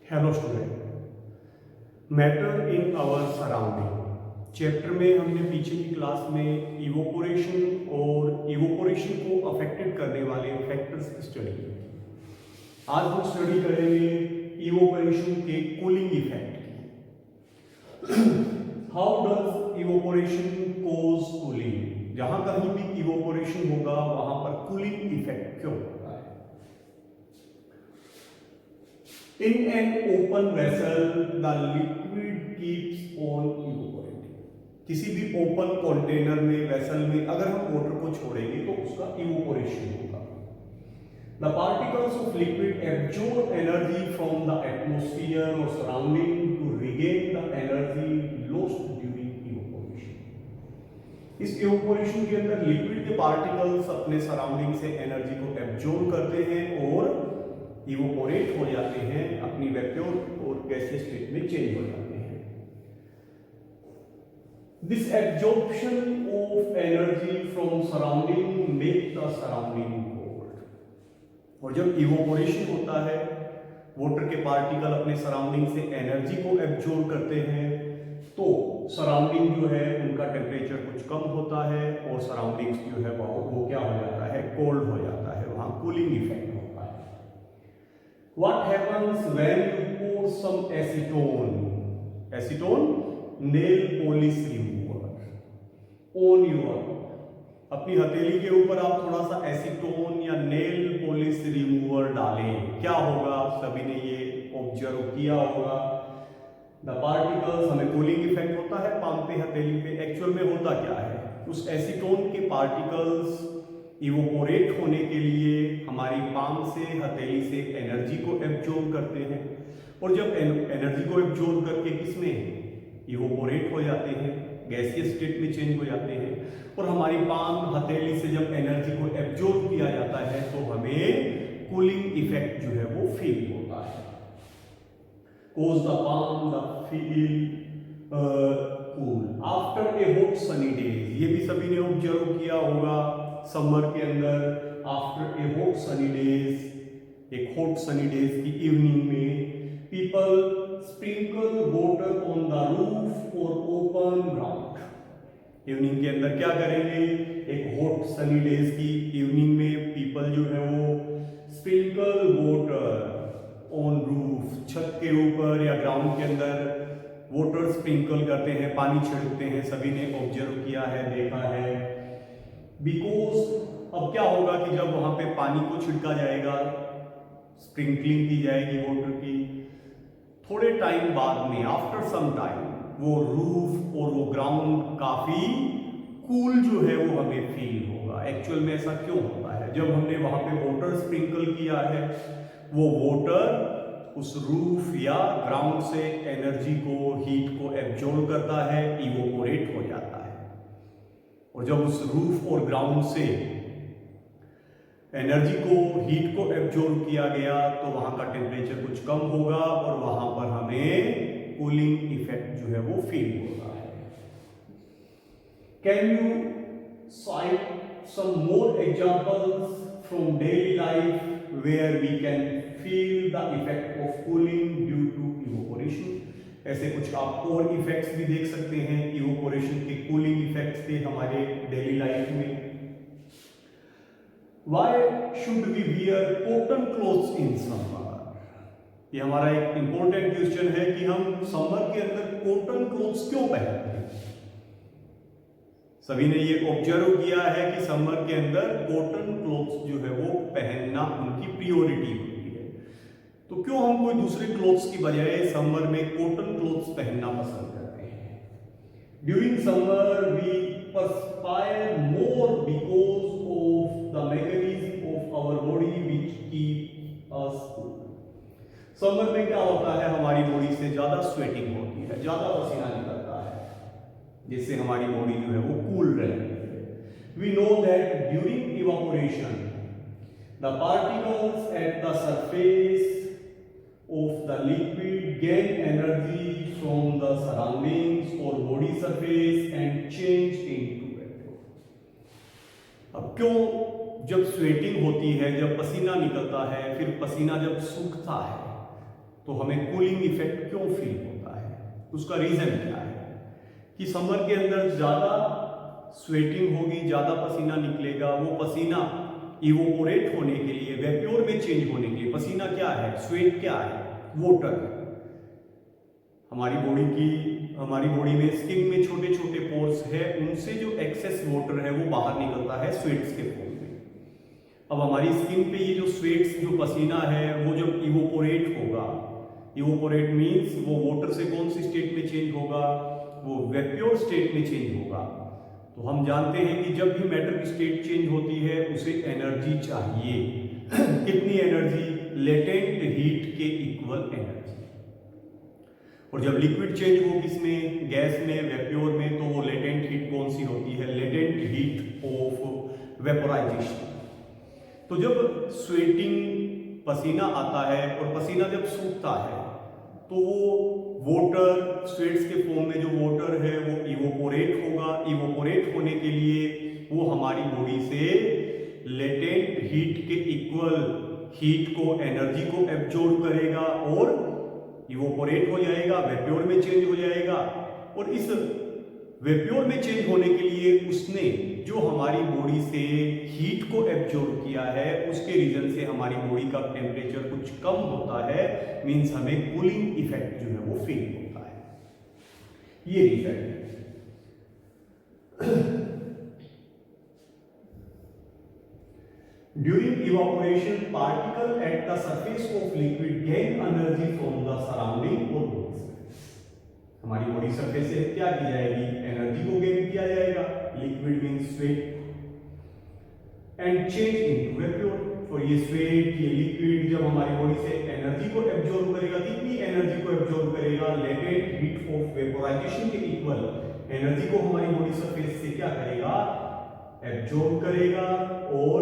Hello student, matter in our surrounding chapter में हमने पीछे की क्लास में इवोपोरेशन और इवोपोरेशन को अफेक्टेड करने वाले फैक्टर्स की स्टडी की। आज हम स्टडी करेंगे इवोपोरेशन के कूलिंग इफेक्ट की। How does evaporation cause cooling? जहां कहीं भी इवोपोरेशन होगा वहां पर कूलिंग इफेक्ट क्यों होता है? In an open vessel, the liquid keeps on evaporating. किसी भी ओपन कंटेनर में, वेसल में अगर हम वाटर को छोड़ेंगे तो उसका इवोपोरेशन होगा। The particles of liquid absorb energy from the atmosphere or surrounding to regain the energy lost during evaporation. इस इवोपोरेशन के अंदर लिक्विड के पार्टिकल्स अपने सराउंडिंग से एनर्जी को एब्जॉर्ब करते हैं और इवोपोरेट हो जाते हैं, अपनी वैक्यूम और गैसीय स्टेट में चेंज हो जाते हैं। This absorption of energy from surrounding make the surrounding cold. और जब इवोपोरेशन होता है, वाटर के पार्टिकल अपने सराउंडिंग से एनर्जी को एब्जॉर्ब करते हैं, तो सराउंडिंग जो है उनका टेम्परेचर कुछ कम होता है और सराउंडिंग्स जो है वो क्या हो जाता है, कोल्ड हो जाता है, वहां कूलिंग इफेक्ट होता है। What happens when you pour some acetone? Acetone, nail polish remover, on your, अपनी हथेली के ऊपर आप थोड़ा सा एसीटोन या नेल पॉलिश रिमूवर डालें, क्या होगा? सभी ने ये ऑब्जर्व किया होगा। द पार्टिकल्स, हमें कूलिंग इफेक्ट होता है पाम पे, हथेली पे। एक्चुअल में होता क्या है, उस एसीटोन के पार्टिकल्स इवोपोरेट होने के लिए हमारी पाम से, हथेली से एनर्जी को एब्जॉर्ब करते हैं, और जब एनर्जी को एब्जॉर्ब करके किसमें इवोपोरेट हो जाते हैं, गैसीय स्टेट में चेंज हो जाते हैं, और हमारी पाम, हथेली से जब एनर्जी को एब्जॉर्ब किया जाता है तो हमें कूलिंग इफेक्ट जो है वो फील होता है। Cause the palm the feel cool after a hot sunny days. ये भी सभी ने ऑब्जर्व किया होगा समर के अंदर, after a hot sunny days, एक हॉट सनी डेज की इवनिंग में people sprinkle water on the roof और ओपन ग्राउंड। इवनिंग के अंदर क्या करेंगे, एक हॉट सनी डेज की इवनिंग में पीपल जो है वो स्प्रिंकल वाटर ऑन रूफ, छत के ऊपर या ग्राउंड के अंदर वाटर स्प्रिंकल करते हैं, पानी छिड़कते हैं, सभी ने ऑब्जर्व किया है, देखा है। बिकॉज अब क्या होगा कि जब वहां पे पानी को छिड़का जाएगा, स्प्रिंकलिंग की जाएगी वाटर की, थोड़े टाइम बाद में, आफ्टर सम टाइम, वो रूफ और वो ग्राउंड काफी कूल जो है वो हमें फील होगा। एक्चुअल में ऐसा क्यों होता है? जब हमने वहां पे वाटर स्प्रिंकल किया है, वो वाटर उस रूफ या ग्राउंड से एनर्जी को, हीट को एब्जॉर्ब करता है, इवोपोरेट हो जाता है, और जब उस रूफ और ग्राउंड से एनर्जी को, हीट को एब्जॉर्ब किया गया तो वहां का टेम्परेचर कुछ कम होगा और वहां पर हमें कूलिंग इफेक्ट जो है वो फील होता है। Can you cite some more examples from daily life where we can feel the effect of cooling due to evaporation? ऐसे कुछ आप और इफेक्ट्स भी देख सकते हैं इवोपोरेशन के, कूलिंग इफेक्ट्स के हमारे डेली लाइफ में। Why should we wear cotton clothes in summer? ये हमारा एक इंपॉर्टेंट क्वेश्चन है कि हम समर के अंदर कॉटन क्लोथ्स क्यों पहनते हैं। सभी ने ये ऑब्जर्व किया है कि समर के अंदर कॉटन क्लोथ्स जो है वो पहनना उनकी प्रियोरिटी होती है। तो क्यों हम कोई दूसरे क्लोथ्स की बजाय समर में कॉटन क्लोथ्स पहनना पसंद करते हैं? During summer we perspire more because of the mechanism of our body which keep us cool. Summer में क्या होता है, हमारी बॉडी से ज्यादा स्वेटिंग होती है, ज्यादा पसीना निकलता है, जिससे हमारी बॉडी जो है वो कूल रहती है। We know that during evaporation the particles at the surface of the liquid gain energy from the surroundings or body surface and change into vapor. अब क्यों जब स्वेटिंग होती है, जब पसीना निकलता है, फिर पसीना जब सूखता है, तो हमें कूलिंग इफेक्ट क्यों फील होता है, उसका रीजन क्या है कि समर के अंदर ज़्यादा स्वेटिंग होगी, ज़्यादा पसीना निकलेगा। वो पसीना इवोपोरेट होने के लिए, वैप्योर में चेंज होने के लिए, पसीना क्या है, स्वेट क्या है, वाटर। हमारी बॉडी में स्किन में छोटे छोटे पोर्स है, उनसे जो एक्सेस वाटर है वो बाहर निकलता है स्वेट्स के फॉर्म में। अब हमारी स्किन पे ये जो स्वेट्स, जो पसीना है, वो जब इवोपोरेट होगा, इवोपोरेट मीन्स वो वाटर से कौन सी स्टेट में चेंज होगा, वो वैप्योर स्टेट में चेंज होगा। तो हम जानते हैं कि जब भी मैटर की स्टेट चेंज होती है उसे एनर्जी चाहिए। कितनी एनर्जी, लेटेंट हीट के इक्वल एनर्जी। और जब लिक्विड चेंज हो किसमें, गैस में, वैप्योर में, तो वो लेटेंट हीट कौन सी होती है, लेटेंट हीट ऑफ वेपोराइजेशन। तो जब स्वेटिंग, पसीना आता है और पसीना जब सूखता है तो वो वाटर, स्वेट्स के फॉर्म में जो वाटर है वो इवोपोरेट होगा। इवोपोरेट होने के लिए वो हमारी बॉडी से लेटेंट हीट के इक्वल हीट को, एनर्जी को एब्जॉर्ब करेगा और इवोपोरेट हो जाएगा, वेप्योर में चेंज हो जाएगा। और इस वेप्योर में चेंज होने के लिए उसने जो हमारी बॉडी से हीट को एब्जॉर्ब किया है, उसके रीजन से हमारी बॉडी का टेम्परेचर कुछ कम होता है, मीन्स हमें कूलिंग इफेक्ट जो है वो फील होता है। ये रीजन है। During evaporation, particle at the surface of liquid gain energy from the surrounding or body surface. हमारी बॉडी सरफेस से क्या की जाएगी, एनर्जी को गेन किया जाएगा, liquid means sweat, and change into vapour. तो ये स्वेट, ये लिक्विड जब हमारी बॉडी से एनर्जी को एब्जॉर्ब करेगा, कितनी एनर्जी को एब्जॉर्ब करेगा, लेटेंट हीट ऑफ वेपोराइजेशन के इक्वल एनर्जी को हमारी बॉडी सरफेस से क्या करेगा, एब्जॉर्ब करेगा और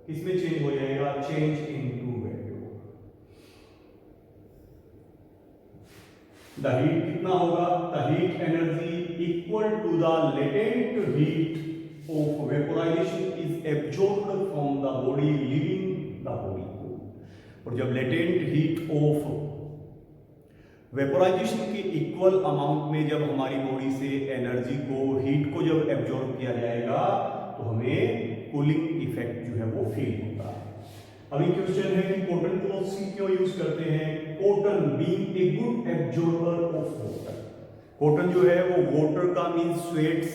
इसमें चेंज हो जाएगा, change into vapour. The heat कितना होगा, the heat energy equal to the latent heat of vaporisation is absorbed from the body leaving the body cool. और जब लेटेंट हीट ऑफ वेपोराइजेशन के इक्वल अमाउंट में जब हमारी बॉडी से energy को, हीट को जब एब्जॉर्ब किया जाएगा तो हमें कूलिंग इफेक्ट जो है वो फील होता है। अभी क्वेश्चन है कि कॉटन क्लॉथ्स क्यों यूज करते हैं। Cotton being a good absorber of water, cotton जो है वो वाटर का मीन स्वेट्स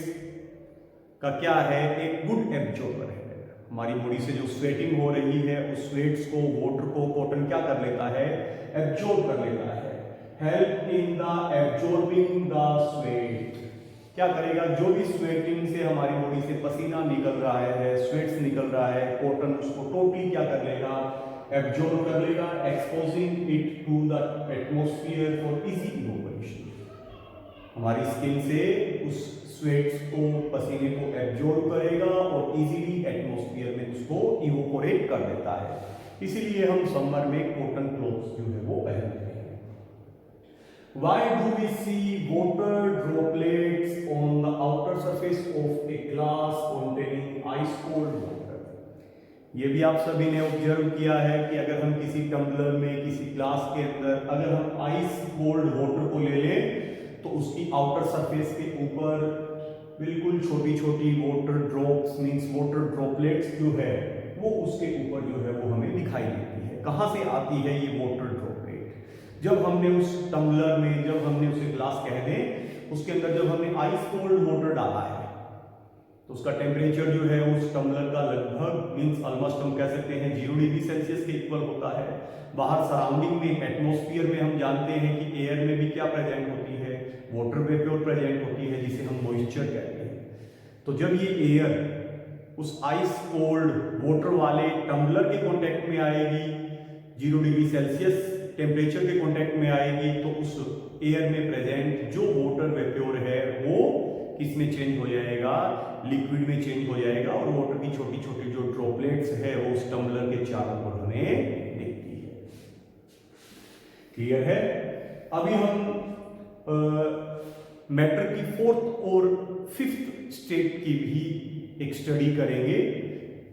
का क्या है, एक गुड एब्जॉर्बर है। हमारी बॉडी से जो स्वेटिंग हो रही है उस स्वेट्स को, वाटर को कॉटन क्या कर लेता है, एब्जॉर्ब कर लेता है। Help in the absorbing the sweat, क्या करेगा, जो भी स्वेटिंग से हमारी बॉडी से पसीना निकल रहा है, स्वेट्स निकल रहा है, कॉटन उसको टोटली क्या कर लेगा, एब्जॉर्ब कर लेगा, exposing it to the atmosphere for easy evaporation. हमारी स्किन से उस स्वेट्स को, पसीने को एब्जॉर्ब करेगा और इजीली एटमॉस्फेयर में उसको इवोपोरेट कर देता है। इसीलिए हम समर में कॉटन क्लॉथ्स जो है वो पहनते हैं। Why do we see water droplets on the outer surface of a glass containing ice cold water? ये भी आप सभी ने ऑब्जर्व किया है कि अगर हम किसी टम्बलर में, किसी ग्लास के अंदर अगर हम आइस कोल्ड वाटर को ले लें तो उसकी आउटर सरफेस के ऊपर बिल्कुल छोटी छोटी water drops means water droplets जो है वो उसके ऊपर जो है वो हमें दिखाई देती है। कहाँ से आती है ये वाटर ड्रॉपलेट, जब हमने उस टम्बलर में, जब हमने उसे ग्लास कह दें, उसके अंदर जब हमने आइस कोल्ड वाटर डाला है तो उसका टेम्परेचर जो है उस टम्बलर का लगभग मींस ऑलमोस्ट हम कह सकते हैं 0 डिग्री सेल्सियस के इक्वल होता है। बाहर सराउंडिंग में, एटमॉस्फेयर में हम जानते हैं कि एयर में भी क्या प्रेजेंट होती है, वाटर वेपर प्रेजेंट होती है जिसे हम मॉइस्चर कहते हैं। तो जब ये एयर उस आइस कोल्ड वाटर वाले टम्बलर के कॉन्टेक्ट में आएगी, 0 डिग्री सेल्सियस टेम्परेचर के कांटेक्ट में आएगी, तो उस एयर में प्रेजेंट जो वाटर वेप्योर है वो किस में चेंज हो जाएगा, लिक्विड में चेंज हो जाएगा और वाटर की छोटी छोटी जो ड्रॉपलेट्स है वो उस टम्बलर के चारों ओर हमें दिखती है। क्लियर है। अभी हम मैटर की फोर्थ और फिफ्थ स्टेट की भी एक स्टडी करेंगे।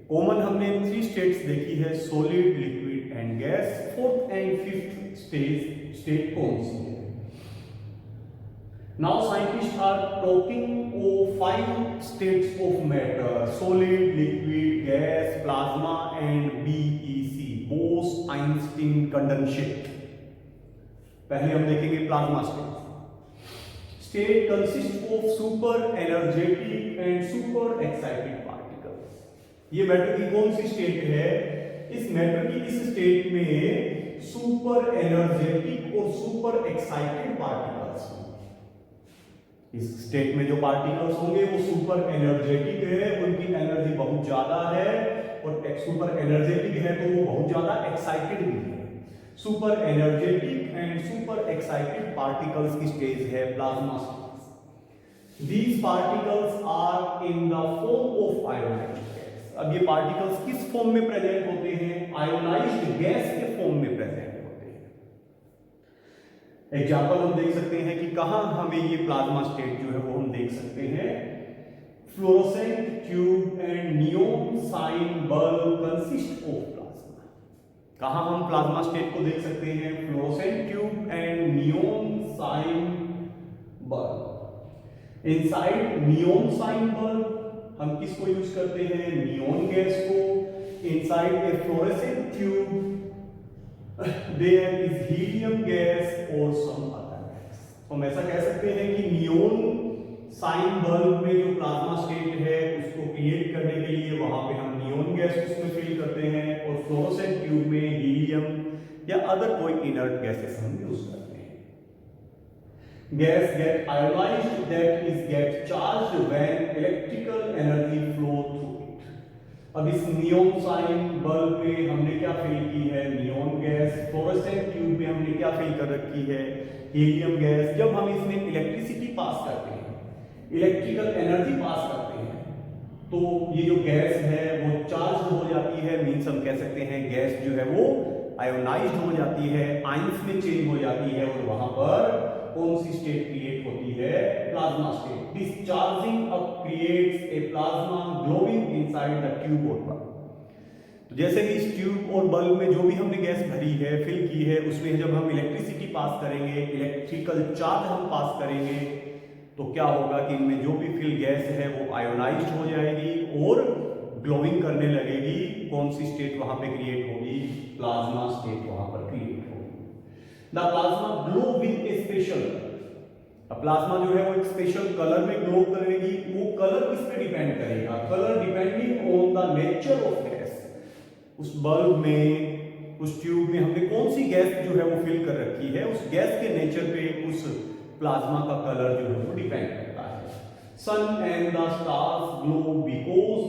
कॉमन हमने 3 स्टेट्स देखी है, solid, liquid and gas, fourth and fifth state कौन सी है? Now scientists are talking of 5 states of matter: solid, liquid, gas, plasma and BEC, Bose-Einstein condensate. पहले हम देखेंगे plasma state. State consist of super energetic and super excited particles. ये matter की कौन सी state है? इस मैटर की इस स्टेट में सुपर एनर्जेटिक और सुपर एक्साइटेड पार्टिकल्स हैं। इस स्टेट में जो पार्टिकल्स होंगे वो सुपर एनर्जेटिक है, उनकी एनर्जी बहुत ज्यादा है, और सुपर एनर्जेटिक है तो वो बहुत ज्यादा एक्साइटेड भी है। Super energetic and super excited particles की स्टेज है plasma stage. These particles are in the form of ionised gas. अब ये पार्टिकल्स किस फॉर्म में प्रेजेंट होते हैं? आयोनाइज्ड गैस के फॉर्म में प्रेजेंट होते हैं। एग्जाम्पल हम देख सकते हैं कि कहां हमें ये प्लाज्मा स्टेट जो है वो हम देख सकते हैं। Fluorescent tube and neon sign bulb consist of plasma. कहां हम प्लाज्मा स्टेट को देख सकते हैं? Fluorescent tube and neon sign bulb. Inside neon sign bulb हम किसको यूज करते हैं? नियोन गैस को। Inside a fluorescent tube there is helium gas or some other gas। तो हम ऐसा कह सकते हैं कि नियोन साइन बल्ब में जो प्लाज्मा स्टेट है उसको क्रिएट करने के लिए वहां पे हम नियोन गैस उसमें फिल करते हैं, और फ्लोरोसेंट ट्यूब में हीलियम या अदर कोई इनर्ट गैसेस हम यूज करते हैं। Gas get ionised, that is get charged when electrical energy flow through. अब इस नियोन साइन बल्ब में हमने क्या फिल की है? Neon gas. फ्लोरोसेंट ट्यूब में हमने क्या फिल कर रखी है? Helium gas. जब हम इसमें इलेक्ट्रिसिटी पास करते हैं, इलेक्ट्रिकल एनर्जी पास करते हैं, तो ये जो गैस है वो चार्ज हो जाती है। मींस हम कह सकते हैं गैस जो है वो आयोनाइज्ड हो जाती है, आयंस में चेंज हो जाती है, और वहां पर कौन सी स्टेट क्रिएट होती है? Plasma state. This charging up creates a plasma glowing inside the tube और बल्ब। तो जैसे कि इस ट्यूब और बल्ब में जो भी हमने गैस भरी है, फिल की है, उसमें जब हम इलेक्ट्रिसिटी पास करेंगे, इलेक्ट्रिकल चार्ज हम पास करेंगे, तो क्या होगा कि इनमें जो भी फिल गैस है वो आयोनाइज्ड हो जाएगी और ग्लोइंग करने लगेगी। कौन सी स्टेट वहां पे क्रिएट होगी? प्लाज्मा स्टेट वहां पर क्रिएट होगी। The plasma glow with A special. Plasma जो है वो एक स्पेशल कलर में ग्लो करेगी। वो कलर किस पे डिपेंड करेगा? Colour depending on the nature of gas. उस बल्ब में, उस ट्यूब में हमने कौन सी गैस जो है वो फिल कर रखी है, उस गैस के नेचर पे उस प्लाज्मा का कलर जो है वो डिपेंड करता है। Sun and the stars glow because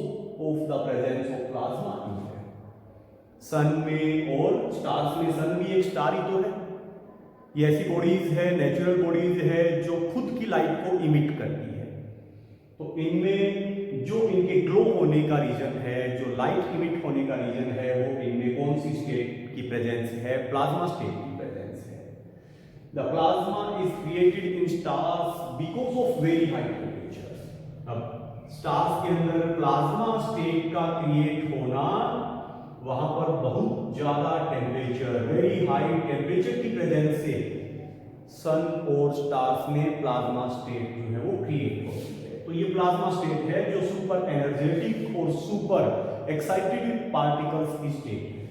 of the presence of plasma in them. Sun में और स्टार्स में, सन भी एक स्टार ही तो है। ये ऐसी बॉडीज है, नेचुरल बॉडीज है जो खुद की लाइट को इमिट करती है। तो इनमें जो इनके ग्लो होने का रीजन है, जो लाइट इमिट होने का रीजन है, वो इनमें कौन सी स्टेट की प्रेजेंस है? प्लाज्मा स्टेट की प्रेजेंस है। The plasma is created in stars because of very high temperature. अब स्टार्स के अंदर प्लाज्मा स्टेट का क्रिएट होना, वहां पर बहुत ज्यादा टेम्परेचर, वेरी हाई टेम्परेचर की प्रेजेंस से सन और स्टार्स में प्लाज्मा स्टेट जो है वो क्रिएट होती है। तो ये प्लाज्मा स्टेट है जो सुपर एनर्जेटिक और सुपर एक्साइटेड पार्टिकल्स की स्टेट है।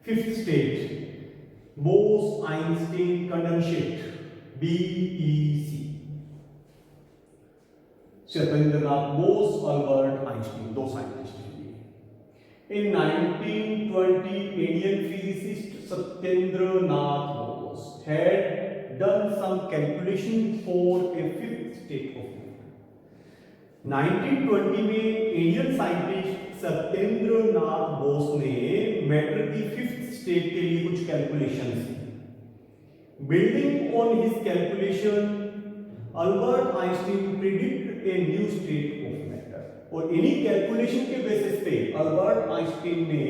Fifth state Bose-Einstein condensate, BEC। Satyendranath Bose, Albert Einstein, दो साइंटिस्ट हैं। In 1920, Indian physicist Satyendranath Bose had done some calculation for a fifth state of matter. 1920 में Indian scientist Satyendranath Bose ने matter की fifth state के लिए कुछ कैलकुलेशंस की। Building on his calculation, Albert Einstein predict a new state of matter. और इन्हीं calculation के बेसिस पे अल्बर्ट आइंस्टीन ने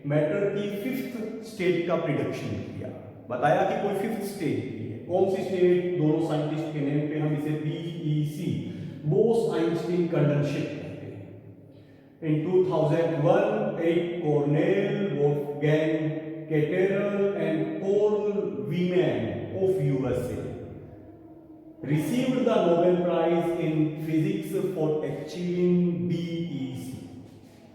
मैटर की फिफ्थ स्टेट का प्रिडिक्शन किया। बताया कि कोई फिफ्थ स्टेट है। कौन सी स्टेट? दोनों साइंटिस्ट के नेम पे हम इसे BEC, बोस-आइंस्टीन कंडेंसेट कहते हैं। In 2001, 8 Cornell, वो of Gan Caterel and Paul Wieman of USA received the Nobel Prize in Physics for achieving BEC.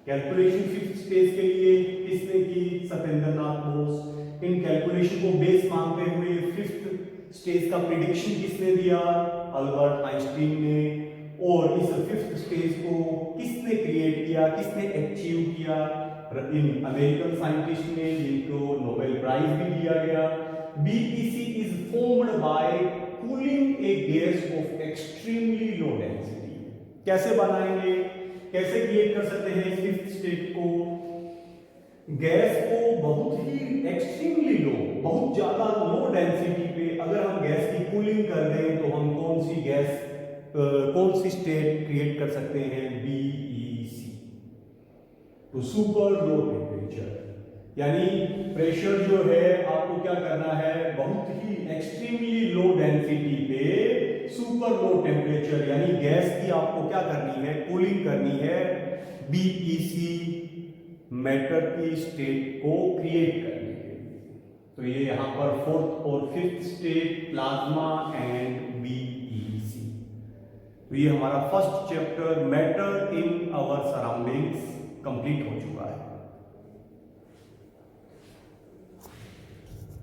Calculation fifth stage के लिए किसने की? सत्येंद्र नाथ बोस। इन कैलकुलेशन को बेस मानते हुए फिफ्थ स्टेज का प्रिडिक्शन किसने दिया? अल्बर्ट आइंस्टीन ने। और इस फिफ्थ स्टेज को किसने क्रिएट किया, किसने अचीव किया? इन अमेरिकन साइंटिस्ट ने, जिनको नोबेल प्राइज भी दिया गया। BEC is formed by cooling A gas off extremely low density. कैसे बनाएंगे, कैसे क्रिएट कर सकते हैं इस फिफ्थ स्टेट को? गैस को बहुत ही एक्सट्रीमली लो, बहुत ज्यादा लो डेंसिटी पे अगर हम गैस की कूलिंग कर दें तो हम कौन सी स्टेट क्रिएट कर सकते हैं? बीईसी। तो सुपर लो टेम्परेचर, यानी प्रेशर जो है आपको क्या करना है? बहुत ही एक्सट्रीमली लो डेंसिटी पे सुपर लो टेम्परेचर, यानी गैस की आपको क्या करनी है? कूलिंग करनी है। बीईसी मैटर की स्टेट को क्रिएट करने के लिए। तो ये यहां पर फोर्थ और fifth state, plasma and BEC. तो ये हमारा first chapter matter in our surroundings complete हो चुका है।